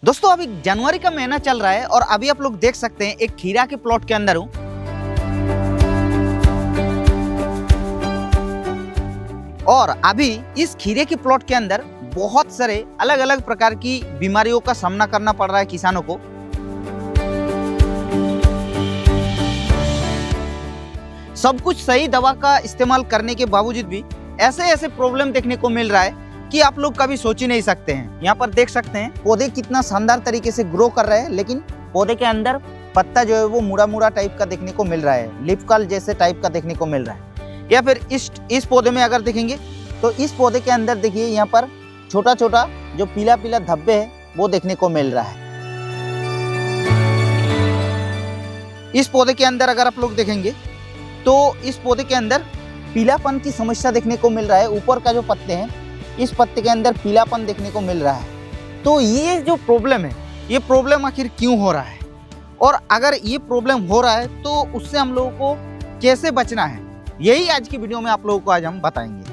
दोस्तों अभी जनवरी का महीना चल रहा है और अभी आप लोग देख सकते हैं एक खीरा के प्लॉट के अंदर हूं। और अभी इस खीरे के प्लॉट के अंदर बहुत सारे अलग अलग प्रकार की बीमारियों का सामना करना पड़ रहा है किसानों को। सब कुछ सही दवा का इस्तेमाल करने के बावजूद भी ऐसे ऐसे प्रॉब्लम देखने को मिल रहा है कि आप लोग कभी सोच ही नहीं सकते हैं। यहाँ पर देख सकते हैं पौधे कितना शानदार तरीके से ग्रो कर रहे हैं, लेकिन पौधे के अंदर पत्ता जो है वो मुड़ा मुड़ा टाइप का देखने को मिल रहा है, लीफ कर्ल जैसे टाइप का देखने को मिल रहा है। या फिर इस पौधे में अगर देखेंगे तो इस पौधे के अंदर देखिए यहाँ पर छोटा छोटा जो पीला पीला धब्बे है वो देखने को मिल रहा है। इस पौधे के अंदर अगर आप लोग देखेंगे तो इस पौधे के अंदर पीलापन की समस्या देखने को मिल रहा है। ऊपर का जो पत्ते हैं इस पत्ते के अंदर पीलापन देखने को मिल रहा है। तो ये जो प्रॉब्लम है, ये प्रॉब्लम आखिर क्यों हो रहा है, और अगर ये प्रॉब्लम हो रहा है तो उससे हम लोगों को कैसे बचना है, यही आज की वीडियो में आप लोगों को आज हम बताएंगे।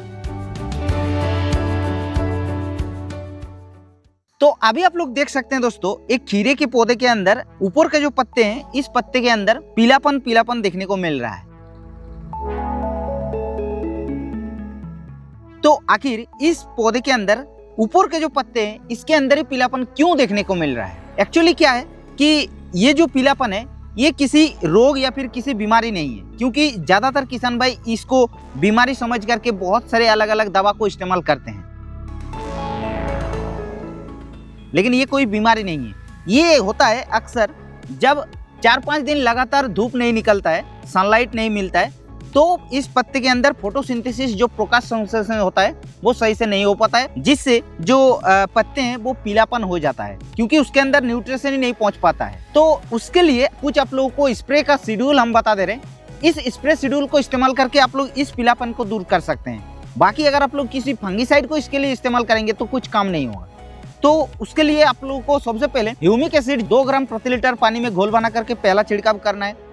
तो अभी आप लोग देख सकते हैं दोस्तों एक खीरे के पौधे के अंदर ऊपर के जो पत्ते हैं इस पत्ते के अंदर पीलापन देखने को मिल रहा है। तो आखिर इस पौधे के अंदर ऊपर के जो पत्ते हैं इसके अंदर ही पीलापन क्यों देखने को मिल रहा है। एक्चुअली क्या है कि ये जो पीलापन है ये किसी रोग या फिर किसी बीमारी नहीं है, क्योंकि ज्यादातर किसान भाई इसको बीमारी समझ करके बहुत सारे अलग अलग दवा को इस्तेमाल करते हैं, लेकिन ये कोई बीमारी नहीं है। ये होता है अक्सर जब 4-5 दिन लगातार धूप नहीं निकलता है, सनलाइट नहीं मिलता है, तो इस पत्ते के अंदर फोटोसिंथेसिस जो प्रकाश संश्लेषण होता है वो सही से नहीं हो पाता है, जिससे जो पत्ते हैं वो पीलापन हो जाता है, क्योंकि उसके अंदर न्यूट्रिशन ही नहीं पहुंच पाता है। तो उसके लिए कुछ आप लोगों को स्प्रे का शेड्यूल हम बता दे रहे हैं। इस स्प्रे शेड्यूल को इस्तेमाल करके आप लोग इस पीलापन को दूर कर सकते हैं। बाकी अगर आप लोग किसी फंगीसाइड को इसके लिए इस्तेमाल करेंगे तो कुछ काम नहीं होगा। तो उसके लिए आप लोगों को सबसे पहले ह्यूमिक एसिड 2 ग्राम प्रति लीटर पानी में घोल बना करके पहला छिड़काव करना है।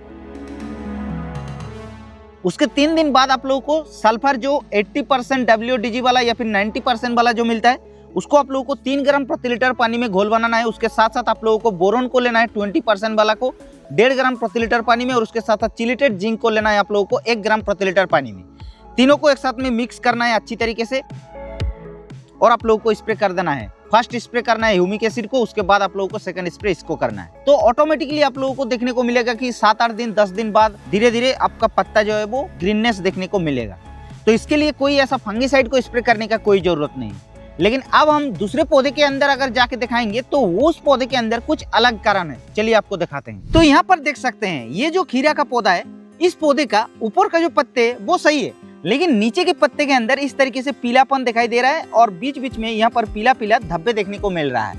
उसके 3 दिन बाद आप लोगों को सल्फर जो 80% WDG वाला या फिर 90% वाला जो मिलता है उसको आप लोगों को 3 ग्राम प्रति लीटर पानी में घोल बनाना है। उसके साथ साथ आप लोगों को बोरोन को लेना है 20% वाला को 1.5 ग्राम प्रति लीटर पानी में, और उसके साथ साथ चिलेटेड जिंक को लेना है आप लोगों को 1 ग्राम प्रति लीटर पानी में। तीनों को एक साथ में मिक्स करना है अच्छी तरीके से और आप लोगों को स्प्रे कर देना है। फर्स्ट स्प्रे करना है ह्यूमिक एसिड को, उसके बाद आप लोगों को सेकंड स्प्रे इसको करना है। तो ऑटोमेटिकली आप लोगों को देखने को मिलेगा कि 7-8 दिन 10 दिन बाद धीरे धीरे आपका पत्ता जो है वो ग्रीननेस देखने को मिलेगा। तो इसके लिए कोई ऐसा फंगीसाइड को स्प्रे करने का कोई जरूरत नहीं। लेकिन अब हम दूसरे पौधे के अंदर अगर जाके दिखाएंगे तो वो उस पौधे के अंदर कुछ अलग कारण है। चलिए आपको दिखाते हैं। तो यहाँ पर देख सकते हैं ये जो खीरा का पौधा है, इस पौधे का ऊपर का जो पत्ते है वो सही है, लेकिन नीचे के पत्ते के अंदर इस तरीके से पीलापन दिखाई दे रहा है और बीच बीच में यहाँ पर पीला पीला धब्बे देखने को मिल रहा है।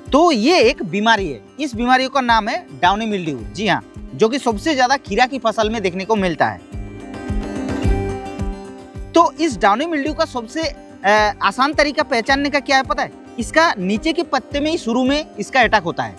तो ये एक बीमारी है। इस बीमारी का नाम है डाउनी मिल्ड्यू। जी हाँ, जो कि सबसे ज्यादा खीरा की फसल में देखने को मिलता है। तो इस डाउनी मिल्ड्यू का सबसे आसान तरीका पहचानने का क्या है पता है? इसका नीचे के पत्ते में ही शुरू में इसका अटैक होता है,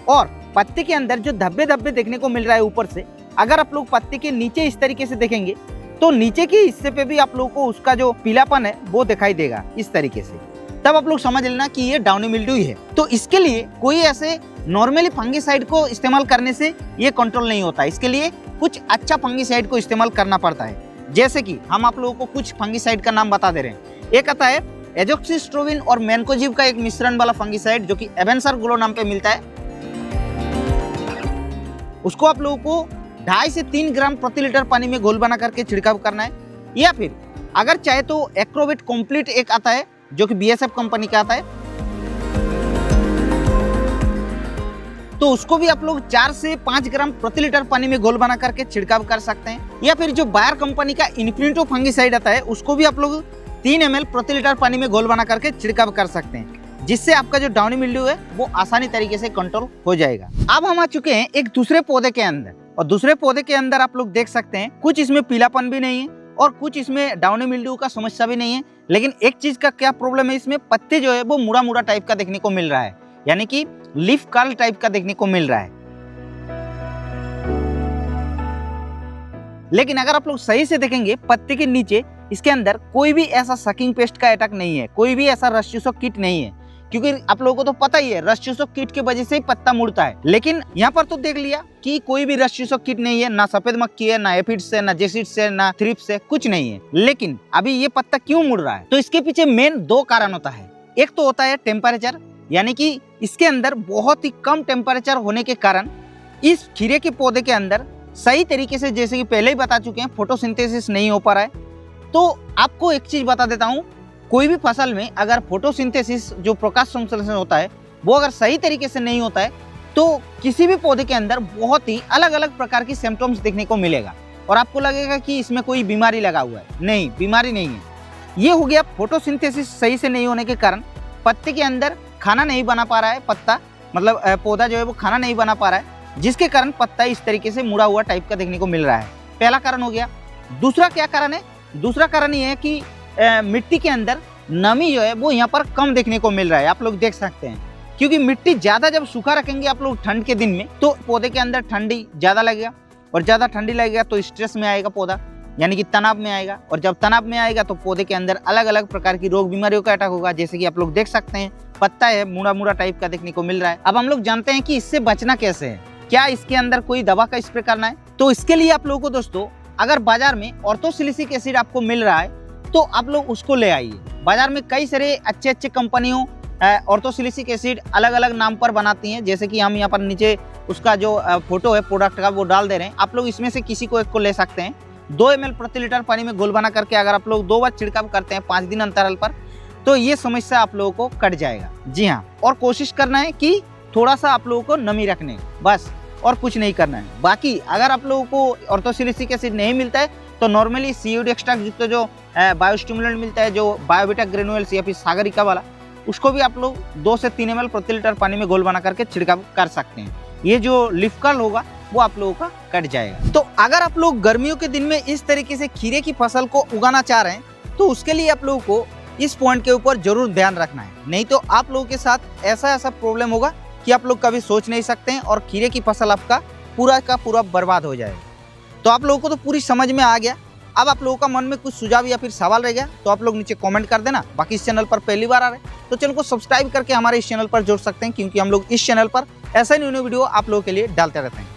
और पत्ते के अंदर जो धब्बे धब्बे देखने को मिल रहा है ऊपर से, अगर आप लोग पत्ते के नीचे इस तरीके से देखेंगे तो नीचे के हिस्से पे भी आप लोगों को उसका जो पीलापन है वो दिखाई देगा इस तरीके से। तब आप लोग समझ लेना कि ये डाउनी मिल्ड्यू है। तो इसके लिए कोई ऐसे नॉर्मली फंगीसाइड को इस्तेमाल करने से ये कंट्रोल नहीं होता। इसके लिए कुछ अच्छा फंगीसाइड को इस्तेमाल करना पड़ता है। जैसे कि हम आप लोगों को कुछ फंगीसाइड का नाम बता दे रहे हैं। एक आता है एजोक्सिस्ट्रोबिन और मैनकोजिब का एक मिश्रण वाला फंगीसाइड जो कि एवेंसर ग्लो नाम पे मिलता है। उसको आप लोगों को 2.5 से 3 ग्राम प्रति लीटर पानी में घोल बना करके छिड़काव करना है। या फिर अगर चाहे तो एक्रोवेट कंप्लीट एक आता है जो कि BSF कंपनी का आता है, तो उसको भी आप लोग 4 से 5 ग्राम प्रति लीटर पानी में घोल बना करके छिड़काव कर सकते हैं। या फिर जो बायर कंपनी का इन्फिनिटो फंगीसाइड आता है उसको भी आप लोग 3 ml प्रति लीटर पानी में घोल बना करके छिड़काव कर सकते हैं, जिससे आपका जो डाउनी मिल्ड्यू है वो आसानी तरीके से कंट्रोल हो जाएगा। अब हम आ चुके हैं एक दूसरे पौधे के अंदर, और दूसरे पौधे के अंदर आप लोग देख सकते हैं कुछ इसमें पीलापन भी नहीं है और कुछ इसमें डाउनी मिल्ड्यू का समस्या भी नहीं है। लेकिन एक चीज का क्या प्रॉब्लम है, इसमें पत्ते जो है वो मुड़ा मुड़ा टाइप का देखने को मिल रहा है, यानी कि लीफ कर्ल टाइप का देखने को मिल रहा है। लेकिन अगर आप लोग सही से देखेंगे पत्ते के नीचे इसके अंदर कोई भी ऐसा सकिंग पेस्ट का अटैक नहीं है, कोई भी ऐसा रस चूसक कीट नहीं है, क्योंकि आप लोगों को तो पता ही है रस चूसक कीट की वजह से ही पत्ता मुड़ता है। लेकिन यहाँ पर तो देख लिया कि कोई भी रस चूसक कीट नहीं है, ना सफेद मक्खी है, ना एफिड्स से, ना जेसिड्स से, ना थ्रिप्स से, कुछ नहीं है। लेकिन अभी ये पत्ता क्यों मुड़ रहा है, तो इसके पीछे मेन 2 कारण होता है। एक तो होता है टेम्परेचर, यानी कि इसके अंदर बहुत ही कम टेम्परेचर होने के कारण इस खीरे के पौधे के अंदर सही तरीके से, जैसे कि पहले ही बता चुके हैं, फोटोसिंथेसिस नहीं हो पा रहा है। तो आपको एक चीज बता देता हूँ, कोई भी फसल में अगर फोटोसिंथेसिस जो प्रकाश संश्लेषण होता है वो अगर सही तरीके से नहीं होता है तो किसी भी पौधे के अंदर बहुत ही अलग अलग प्रकार की सिम्टम्स देखने को मिलेगा और आपको लगेगा कि इसमें कोई बीमारी लगा हुआ है। नहीं, बीमारी नहीं है। ये हो गया फोटोसिंथेसिस सही से नहीं होने के कारण पत्ते के अंदर खाना नहीं बना पा रहा है, पत्ता मतलब पौधा जो है वो खाना नहीं बना पा रहा है, जिसके कारण पत्ता इस तरीके से मुड़ा हुआ टाइप का देखने को मिल रहा है। पहला कारण हो गया। दूसरा क्या कारण है? दूसरा कारण ये है कि मिट्टी के अंदर नमी जो है वो यहाँ पर कम देखने को मिल रहा है। आप लोग देख सकते हैं, क्योंकि मिट्टी ज्यादा जब सूखा रखेंगे आप लोग ठंड के दिन में तो पौधे के अंदर ठंडी ज्यादा लगेगा और ज्यादा ठंडी लगेगा तो स्ट्रेस में आएगा पौधा, यानी कि तनाव में आएगा। और जब तनाव में आएगा तो पौधे के अंदर अलग अलग प्रकार की रोग बीमारियों का अटैक होगा। जैसे कि आप लोग देख सकते हैं पत्ता है मुड़ा मुड़ा टाइप का देखने को मिल रहा है। अब हम लोग जानते हैं कि इससे बचना कैसे है, क्या इसके अंदर कोई दवा का स्प्रे करना है। तो इसके लिए आप लोगों को दोस्तों, अगर बाजार में ऑर्थोसिलिसिक एसिड आपको मिल रहा है तो आप लोग उसको ले आइए। बाजार में कई सारे अच्छे अच्छे कंपनियों ऑर्थोसिलिसिक एसिड अलग अलग नाम पर बनाती हैं, जैसे कि हम यहाँ पर नीचे उसका जो फोटो है प्रोडक्ट का वो डाल दे रहे हैं। आप लोग इसमें से किसी को एक को ले सकते हैं। 2 ml प्रति लीटर पानी में घोल बना करके अगर आप लोग 2 बार छिड़काव करते हैं 5 दिन अंतराल पर तो ये समस्या आप लोगों को कट जाएगा। जी हाँ, और कोशिश करना है कि थोड़ा सा आप लोगों को नमी रखने, बस, और कुछ नहीं करना है। बाकी अगर आप लोगों को ऑर्थोसिलिसिक एसिड नहीं मिलता है तो नॉर्मली सीयूडी एक्सट्रैक्ट युक्त जो बायोस्टिमुलेंट मिलता है, जो बायोविटा ग्रेनुअल्स या फिर सागरिका वाला, उसको भी आप लोग 2 से 3 ml प्रति लीटर पानी में घोल बना करके छिड़काव कर सकते हैं। ये जो लीफ कर्ल होगा वो आप लोगों का कट जाएगा। तो अगर आप लोग गर्मियों के दिन में इस तरीके से खीरे की फसल को उगाना चाह रहे हैं तो उसके लिए आप लोगों को इस पॉइंट के ऊपर जरूर ध्यान रखना है, नहीं तो आप लोगों के साथ ऐसा प्रॉब्लम होगा कि आप लोग कभी सोच नहीं सकते हैं और खीरे की फसल आपका पूरा का पूरा बर्बाद हो जाएगा। तो आप लोगों को तो पूरी समझ में आ गया। अब आप लोगों का मन में कुछ सुझाव या फिर सवाल रह गया तो आप लोग नीचे कमेंट कर देना। बाकी इस चैनल पर पहली बार आ रहे हैं तो चैनल को सब्सक्राइब करके हमारे इस चैनल पर जुड़ सकते हैं, क्योंकि हम लोग इस चैनल पर ऐसा न्यू वीडियो आप लोगों के लिए डालते रहते हैं।